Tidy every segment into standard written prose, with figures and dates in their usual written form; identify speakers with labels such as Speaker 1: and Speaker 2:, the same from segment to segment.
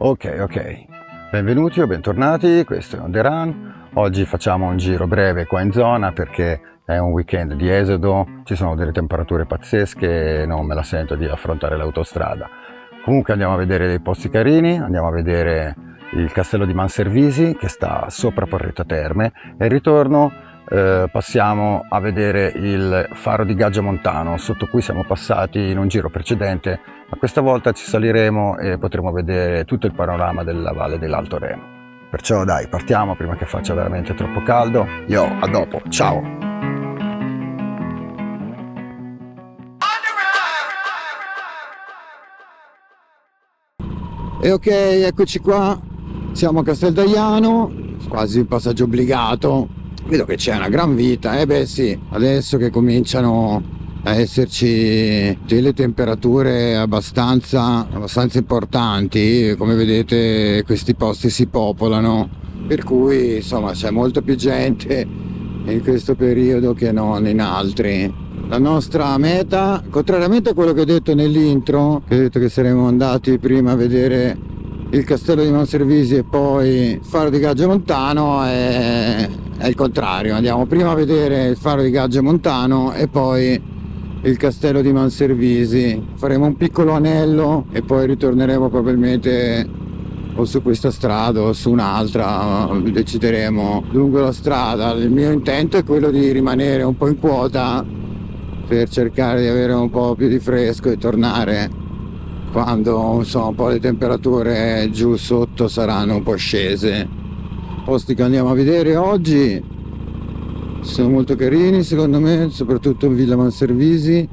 Speaker 1: Ok. Benvenuti o bentornati, questo è On The Run. Oggi facciamo un giro breve qua in zona perché è un weekend di esodo, ci sono delle temperature pazzesche e non me la sento di affrontare l'autostrada. Comunque andiamo a vedere dei posti carini, andiamo a vedere il castello di Manservisi che sta sopra Porretta Terme e il ritorno passiamo a vedere il faro di Gaggia Montano, sotto cui siamo passati in un giro precedente, ma questa volta ci saliremo e potremo vedere tutto il panorama della valle dell'Alto Reno. Perciò dai, partiamo prima che faccia veramente troppo caldo. A dopo, ciao!
Speaker 2: E ok, eccoci qua, siamo a Casteldaiano, quasi un passaggio obbligato. Vedo che c'è una gran vita, beh sì, adesso che cominciano a esserci delle temperature abbastanza importanti, come vedete questi posti si popolano, per cui insomma c'è molta più gente in questo periodo che non in altri. La nostra meta, contrariamente a quello che ho detto nell'intro, che ho detto che saremmo andati prima a vedere il castello di Manservisi e poi il faro di Gaggia Montano, è il contrario, andiamo prima a vedere il faro di Gaggia Montano e poi il castello di Manservisi. Faremo un piccolo anello e poi ritorneremo probabilmente o su questa strada o su un'altra, decideremo lungo la strada. Il mio intento è quello di rimanere un po' in quota per cercare di avere un po' più di fresco e tornare quando insomma un po' le temperature giù sotto saranno un po' scese. I posti che andiamo a vedere oggi sono molto carini secondo me, soprattutto Villa Manservisi.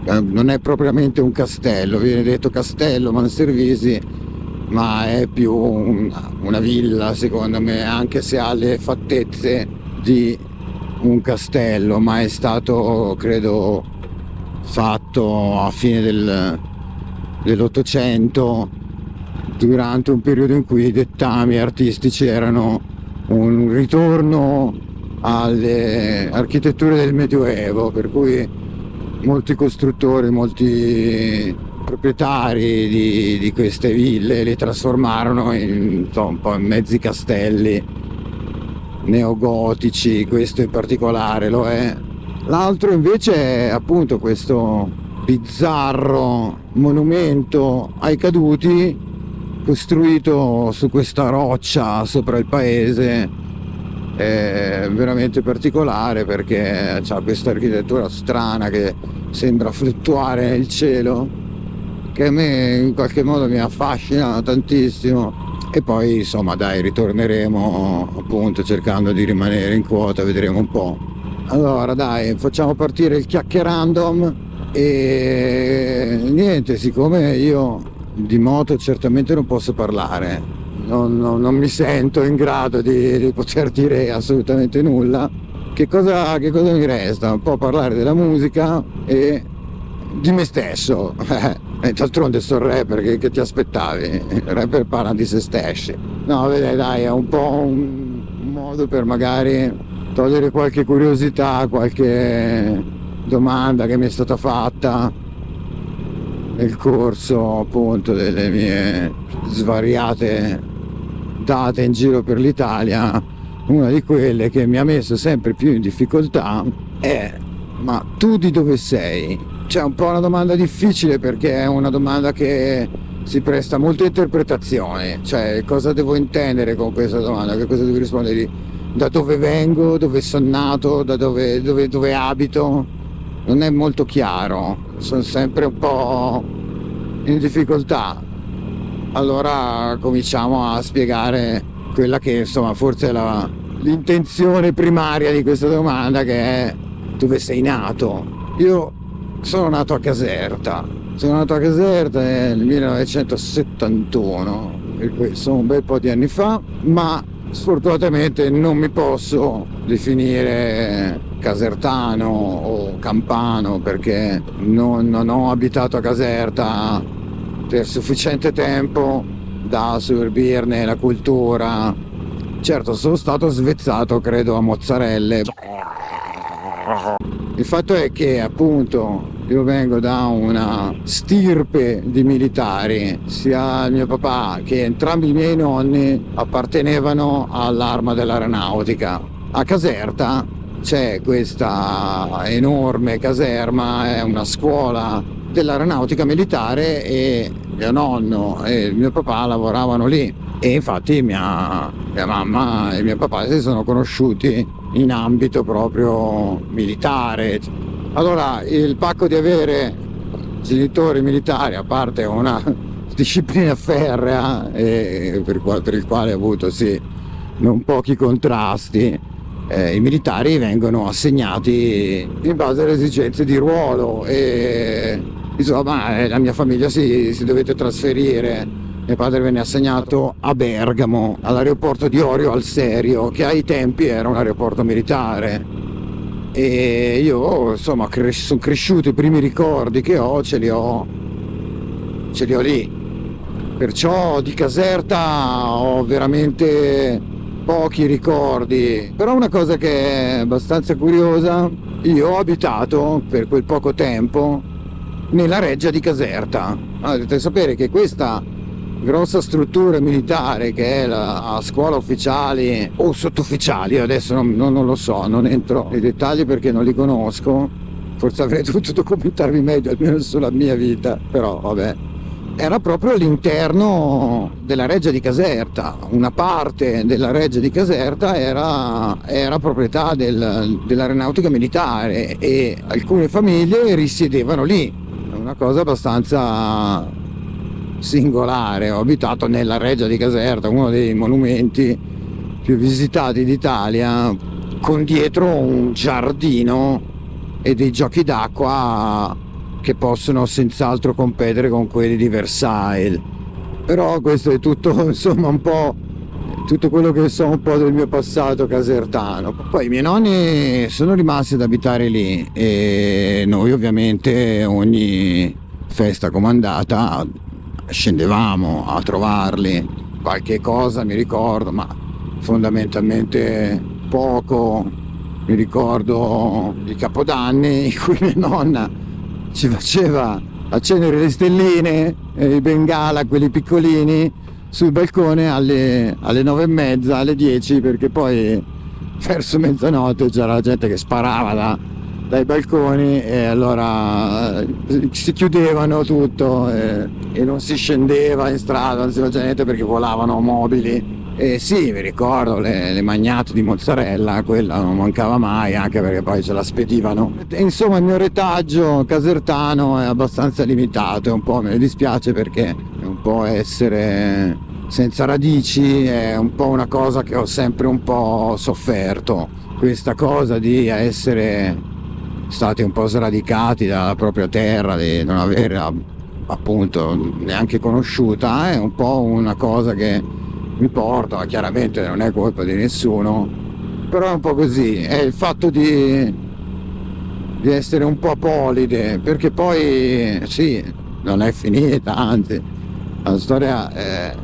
Speaker 2: Non è propriamente un castello, viene detto castello Manservisi, ma è più una villa secondo me, anche se ha le fattezze di un castello, ma è stato credo fatto a fine dell'Ottocento, durante un periodo in cui i dettami artistici erano un ritorno alle architetture del Medioevo, per cui molti costruttori, molti proprietari di queste ville li trasformarono in un po' in mezzi castelli neogotici. Questo in particolare lo è. L'altro invece è appunto questo bizzarro monumento ai caduti costruito su questa roccia sopra il paese. È veramente particolare perché ha questa architettura strana che sembra fluttuare nel cielo, che a me in qualche modo mi affascina tantissimo. E poi insomma dai, ritorneremo appunto cercando di rimanere in quota, vedremo un po'. Allora dai, facciamo partire il chiacchierandom e niente, siccome io di moto certamente non posso parlare, non mi sento in grado di poter dire assolutamente nulla, che cosa mi resta? Un po' parlare della musica e di me stesso. D'altronde sono rapper, che ti aspettavi? Il rapper parla di se stessi. No, vedi, dai, è un po' un modo per magari togliere qualche curiosità, qualche domanda che mi è stata fatta nel corso appunto delle mie svariate date in giro per l'Italia. Una di quelle che mi ha messo sempre più in difficoltà è: ma tu di dove sei? C'è un po' una domanda difficile perché è una domanda che si presta a molte interpretazioni, cioè cosa devo intendere con questa domanda, che cosa devo rispondere, da dove vengo, dove sono nato, da dove abito, non è molto chiaro, sono sempre un po' in difficoltà. Allora cominciamo a spiegare quella che insomma forse è l'intenzione primaria di questa domanda, che è: dove sei nato? Io sono nato a Caserta nel 1971, per cui sono un bel po' di anni fa, ma sfortunatamente non mi posso definire casertano o campano perché non ho abitato a Caserta per sufficiente tempo da assorbirne la cultura. Certo, sono stato svezzato credo a mozzarelle. Il fatto è che appunto io vengo da una stirpe di militari, sia il mio papà che entrambi i miei nonni appartenevano all'arma dell'aeronautica. A Caserta c'è questa enorme caserma, è una scuola dell'aeronautica militare e mio nonno e il mio papà lavoravano lì e infatti mia mamma e mio papà si sono conosciuti in ambito proprio militare. Allora il pacco di avere genitori militari, a parte una disciplina ferrea per il quale ho avuto sì non pochi contrasti, i militari vengono assegnati in base alle esigenze di ruolo e insomma la mia famiglia si dovette trasferire. Mio padre venne assegnato a Bergamo, all'aeroporto di Orio al Serio, che ai tempi era un aeroporto militare. E io insomma sono cresciuto, i primi ricordi che ho ce li ho lì. Perciò di Caserta ho veramente pochi ricordi. Però una cosa che è abbastanza curiosa, io ho abitato per quel poco tempo nella reggia di Caserta. Allora, dovete sapere che questa grossa struttura militare che è la scuola ufficiali o sottufficiali, adesso non lo so, non entro nei dettagli perché non li conosco, forse avrei dovuto documentarmi meglio almeno sulla mia vita, però vabbè. Era proprio all'interno della reggia di Caserta, una parte della reggia di Caserta era proprietà dell'aeronautica militare e alcune famiglie risiedevano lì, una cosa abbastanza singolare. Ho abitato nella reggia di Caserta, uno dei monumenti più visitati d'Italia, con dietro un giardino e dei giochi d'acqua che possono senz'altro competere con quelli di Versailles. Però questo è tutto, insomma, un po' tutto quello che so un po' del mio passato casertano. Poi i miei nonni sono rimasti ad abitare lì e noi ovviamente ogni festa comandata scendevamo a trovarli. Qualche cosa mi ricordo, ma fondamentalmente poco. Mi ricordo i capodanni in cui mia nonna ci faceva accendere le stelline e i bengala, quelli piccolini, sul balcone alle 9:30, alle 10, perché poi verso mezzanotte c'era la gente che sparava dai balconi e allora si chiudevano tutto e non si scendeva in strada, non si faceva niente perché volavano mobili. E sì, mi ricordo le magnate di mozzarella, quella non mancava mai, anche perché poi ce la spedivano. E, insomma, il mio retaggio casertano è abbastanza limitato, e un po' me ne dispiace perché è un po' essere senza radici, è un po' una cosa che ho sempre un po' sofferto, questa cosa di essere stati un po' sradicati dalla propria terra, di non averla appunto neanche conosciuta, è un po' una cosa che mi porta, chiaramente non è colpa di nessuno, però è un po' così, è il fatto di essere un po' apolide, perché poi sì, non è finita, anzi la storia è,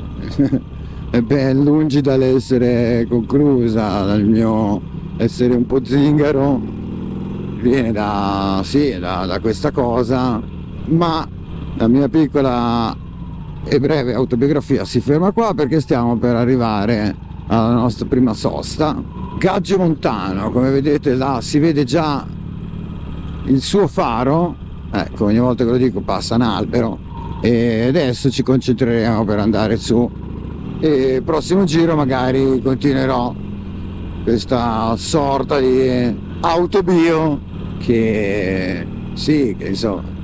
Speaker 2: è ben lungi dall'essere conclusa. Dal mio essere un po' zingaro viene da questa cosa, ma la mia piccola e breve autobiografia si ferma qua perché stiamo per arrivare alla nostra prima sosta, Gaggio Montano. Come vedete là si vede già il suo faro, ecco, ogni volta che lo dico passa un albero, e adesso ci concentreremo per andare su e il prossimo giro magari continuerò questa sorta di autobio che sì, che insomma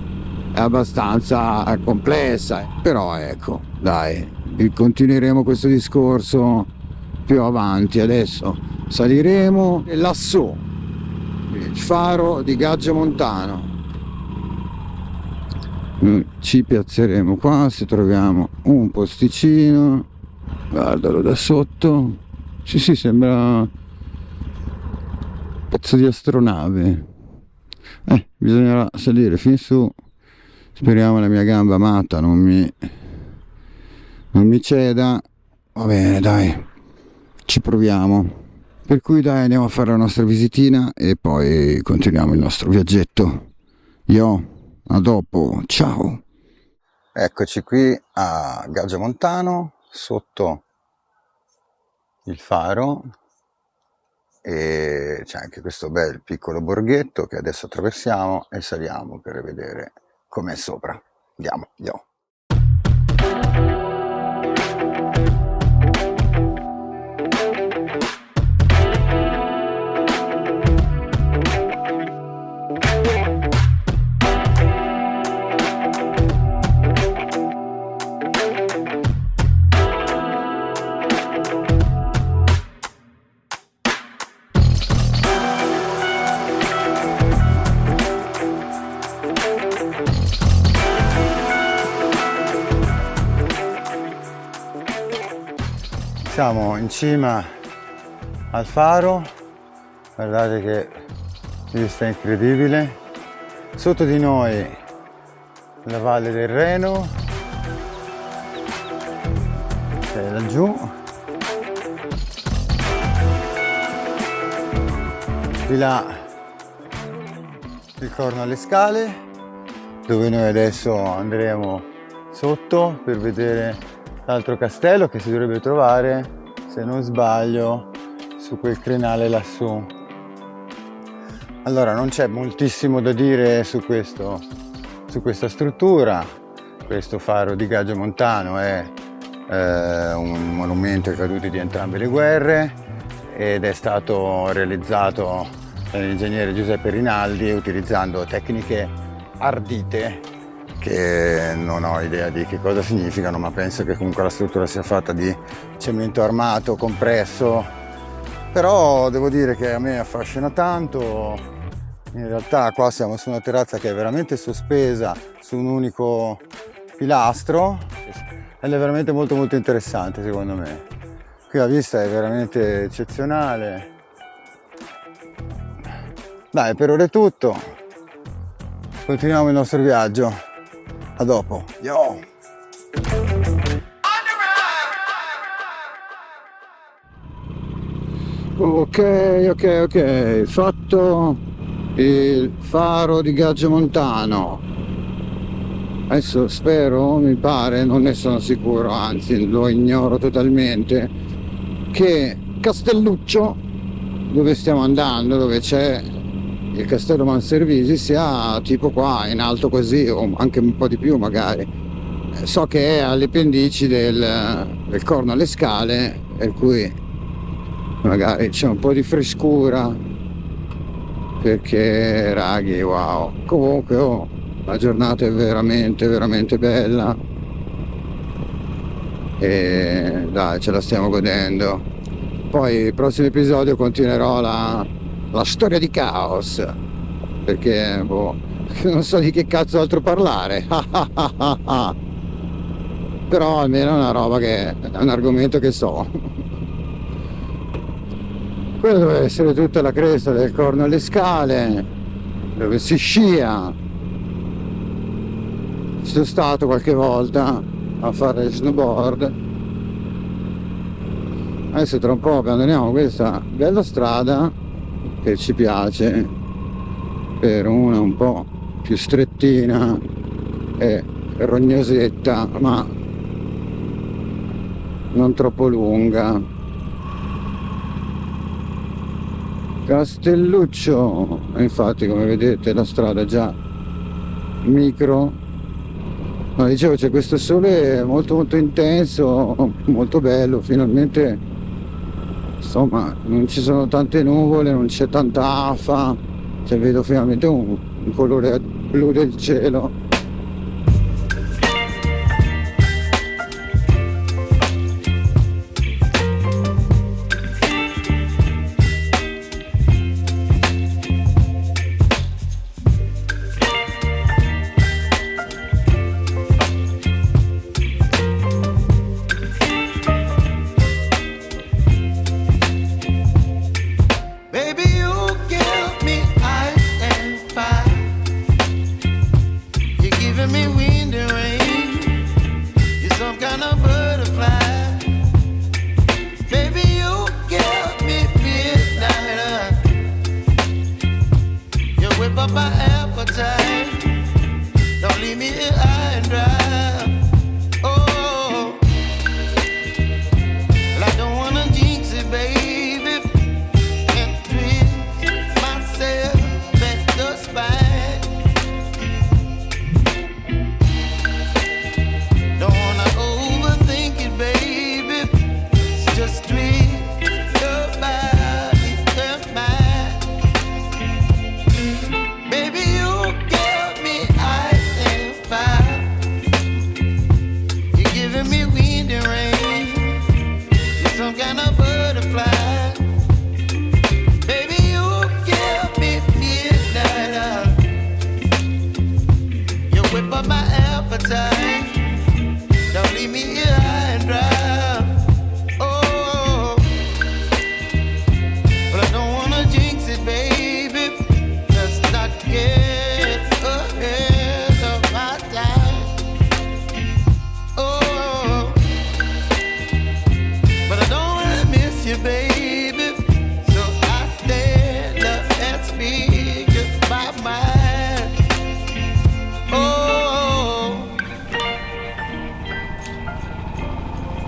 Speaker 2: è abbastanza complessa, però ecco, dai, continueremo questo discorso più avanti. Adesso saliremo lassù, il faro di Gaggio Montano. Noi ci piazzeremo qua se troviamo un posticino. Guardalo da sotto, sì, sembra un pezzo di astronave. Bisognerà salire fin su. Speriamo la mia gamba matta non mi ceda. Va bene, dai, ci proviamo. Per cui dai, andiamo a fare la nostra visitina e poi continuiamo il nostro viaggetto. Yo! A dopo, ciao.
Speaker 1: Eccoci qui a Gaggio Montano, sotto il faro, e c'è anche questo bel piccolo borghetto che adesso attraversiamo e saliamo per vedere com'è sopra. Andiamo, andiamo. Siamo in cima al faro, guardate che vista incredibile, sotto di noi la valle del Reno, che è laggiù, di là il Corno alle Scale, dove noi adesso andremo sotto per vedere l'altro castello che si dovrebbe trovare, se non sbaglio, su quel crinale lassù. Allora, non c'è moltissimo da dire su questa struttura. Questo faro di Gaggio Montano è un monumento ai caduti di entrambe le guerre ed è stato realizzato dall'ingegnere Giuseppe Rinaldi utilizzando tecniche ardite che non ho idea di che cosa significano, ma penso che comunque la struttura sia fatta di cemento armato, compresso, però devo dire che a me affascina tanto. In realtà qua siamo su una terrazza che è veramente sospesa su un unico pilastro ed è veramente molto molto interessante secondo me. Qui la vista è veramente eccezionale. Dai, per ora è tutto, continuiamo il nostro viaggio. A dopo. Yo!
Speaker 2: Ok, fatto il faro di Gaggio Montano. Adesso spero, mi pare, non ne sono sicuro, anzi lo ignoro totalmente, che Castelluccio, dove stiamo andando, dove c'è il castello Manservisi, sia tipo qua in alto così, o anche un po' di più magari. So che è alle pendici del Corno alle Scale, per cui magari c'è un po' di frescura, perché raghi, wow. Comunque la giornata è veramente veramente bella e dai, ce la stiamo godendo. Poi il prossimo episodio continuerò la storia di Caos, perché non so di che cazzo altro parlare. Però almeno è una roba che è un argomento che so. Quello deve essere tutta la cresta del Corno alle Scale, dove si scia. Ci sono stato qualche volta a fare snowboard. Adesso tra un po' abbandoniamo questa bella strada che ci piace per una un po' più strettina e rognosetta, ma non troppo lunga. Castelluccio, infatti come vedete la strada è già micro, ma dicevo c'è questo sole molto molto intenso, molto bello, finalmente. Insomma, non ci sono tante nuvole, non c'è tanta afa, cioè vedo finalmente un colore blu del cielo.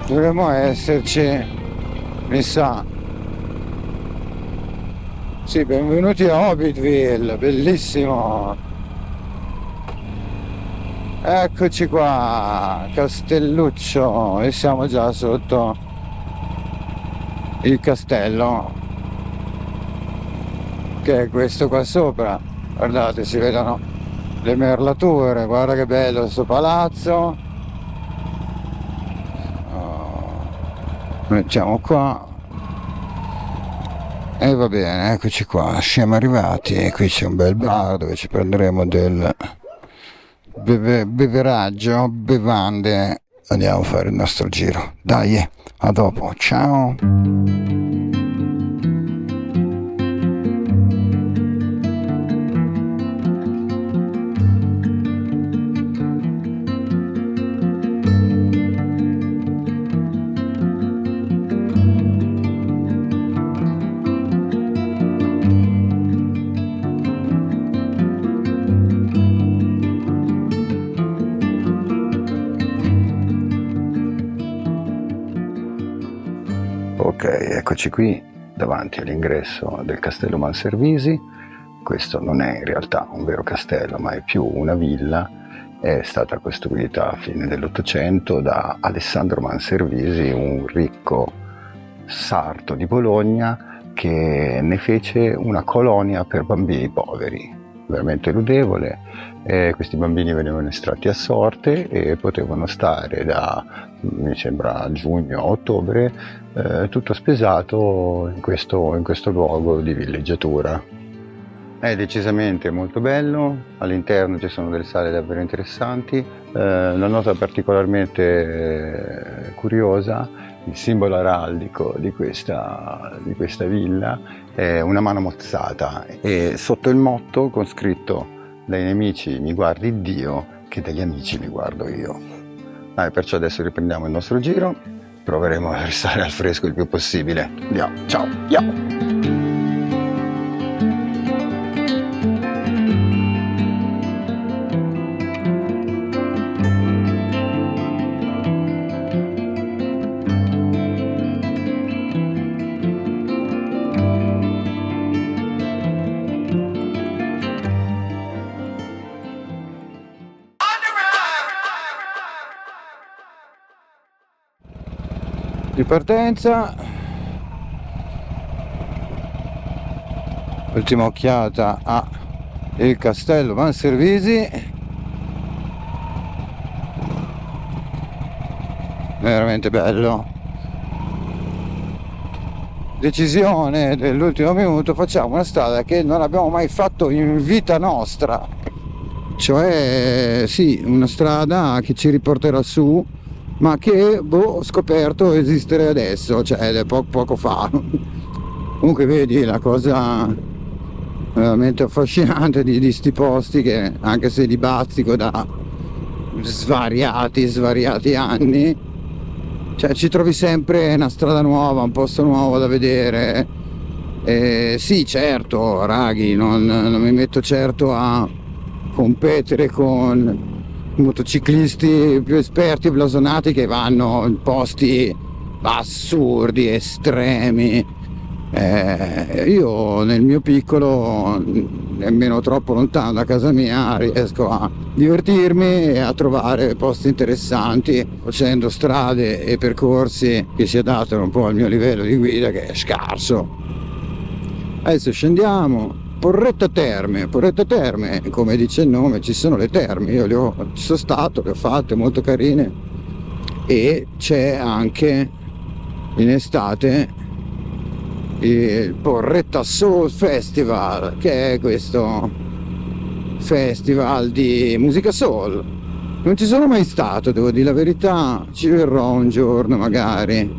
Speaker 2: Dovremmo esserci, mi sa. Sì, benvenuti a Hobbitville, bellissimo. Eccoci qua, Castelluccio, e siamo già sotto il castello, che è questo qua sopra. Guardate, si vedono le merlature, guarda che bello questo palazzo. Mettiamo qua. E va bene, eccoci qua, siamo arrivati. Qui c'è un bel bar dove ci prenderemo del beveraggio, bevande. Andiamo a fare il nostro giro. Dai, a dopo, ciao. Ok, eccoci qui davanti all'ingresso del Castello Manservisi. Questo non è in realtà un vero castello, ma è più una villa. È stata costruita a fine dell'Ottocento da Alessandro Manservisi, un ricco sarto di Bologna che ne fece una colonia per bambini poveri, veramente lodevole. Questi bambini venivano estratti a sorte e potevano stare da, mi sembra, giugno a ottobre, tutto spesato in questo luogo di villeggiatura. È decisamente molto bello, all'interno ci sono delle sale davvero interessanti. La nota particolarmente curiosa, il simbolo araldico di questa villa è una mano mozzata e sotto il motto con scritto: dai nemici mi guardi Dio, che dagli amici mi guardo io. Perciò adesso riprendiamo il nostro giro, proveremo a restare al fresco il più possibile. Andiamo, ciao, ciao! Di partenza, ultima occhiata a il Castello Manservisi, veramente bello. Decisione dell'ultimo minuto, facciamo una strada che non abbiamo mai fatto in vita nostra, cioè sì, una strada che ci riporterà su, ma che ho scoperto esistere adesso, cioè poco fa. Comunque vedi la cosa veramente affascinante di sti posti, che anche se li bazzico da svariati anni, cioè ci trovi sempre una strada nuova, un posto nuovo da vedere. Sì, certo, raghi, non mi metto certo a competere con motociclisti più esperti e blasonati che vanno in posti assurdi, estremi. Io nel mio piccolo, nemmeno troppo lontano da casa mia, riesco a divertirmi e a trovare posti interessanti facendo strade e percorsi che si adattano un po' al mio livello di guida, che è scarso. Adesso scendiamo. Porretta Terme, come dice il nome, ci sono le terme, io ci sono stato, le ho fatte, molto carine, e c'è anche in estate il Porretta Soul Festival, che è questo festival di musica soul. Non ci sono mai stato, devo dire la verità, ci verrò un giorno magari.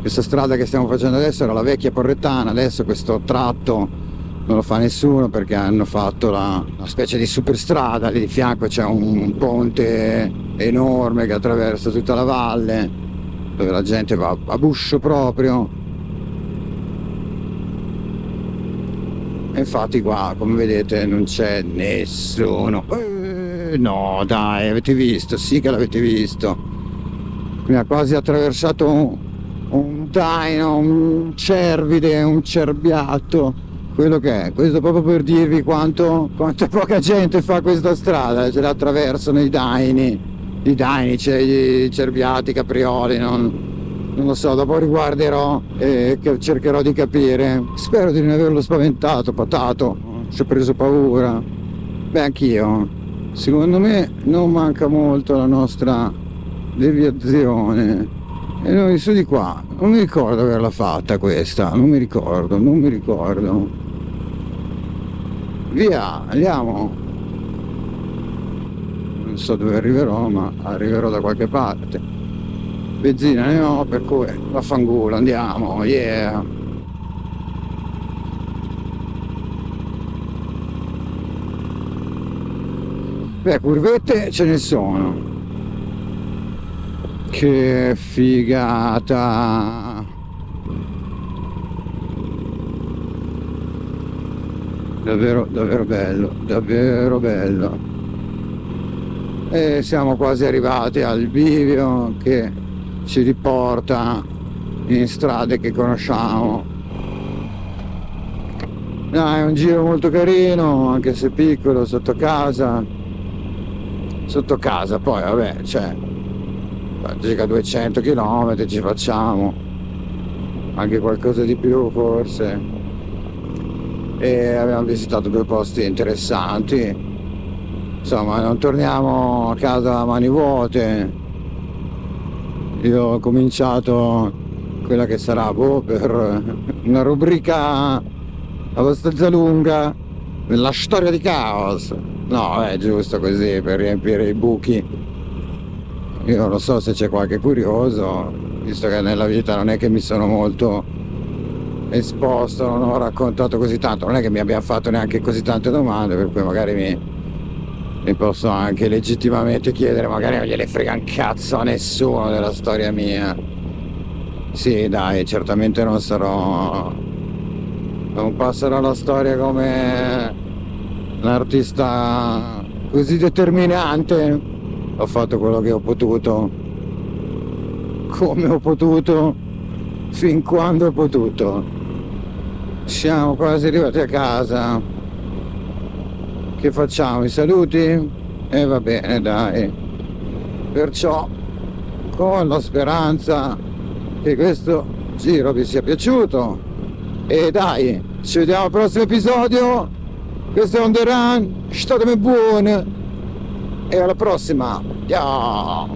Speaker 2: Questa strada che stiamo facendo adesso era la vecchia Porrettana, adesso questo tratto non lo fa nessuno perché hanno fatto una specie di superstrada, lì di fianco c'è un ponte enorme che attraversa tutta la valle, dove la gente va a buscio proprio. E infatti qua, come vedete, non c'è nessuno. No dai, avete visto? Sì che l'avete visto. mi ha quasi attraversato un daino, un cervide, un cerbiatto, quello che è. Questo proprio per dirvi quanta poca gente fa questa strada, ce la attraversano i daini, c'è i cerbiati, i caprioli, non lo so, dopo riguarderò e cercherò di capire. Spero di non averlo spaventato, patato, ci ho preso paura. Beh, anch'io. Secondo me non manca molto la nostra deviazione. E noi su di qua, non mi ricordo averla fatta questa, non mi ricordo. Via, andiamo. Non so dove arriverò, ma arriverò da qualche parte. Benzina ne ho, per cui vaffanculo, andiamo, yeah. Beh, curvette ce ne sono. Che figata. Davvero bello. E siamo quasi arrivati al bivio che ci riporta in strade che conosciamo. È un giro molto carino, anche se piccolo, sotto casa, poi vabbè, circa 200 km ci facciamo, anche qualcosa di più forse, e abbiamo visitato 2 posti interessanti. Insomma, non torniamo a casa a mani vuote. Io ho cominciato quella che sarà per una rubrica abbastanza lunga, la storia di Caos. No, è giusto così, per riempire i buchi. Io non lo so se c'è qualche curioso, visto che nella vita non è che mi sono molto esposto, non ho raccontato così tanto, non è che mi abbia fatto neanche così tante domande, per cui magari mi posso anche legittimamente chiedere, magari non gliene frega un cazzo a nessuno della storia mia. Sì, dai, certamente non passerò la storia come un artista così determinante. Ho fatto quello che ho potuto, come ho potuto, fin quando ho potuto. Siamo quasi arrivati a casa. Che facciamo? I saluti? E va bene, dai. Perciò, con la speranza che questo giro vi sia piaciuto, e dai, ci vediamo al prossimo episodio. Questo è On The Run, statemi buoni e alla prossima. Ciao.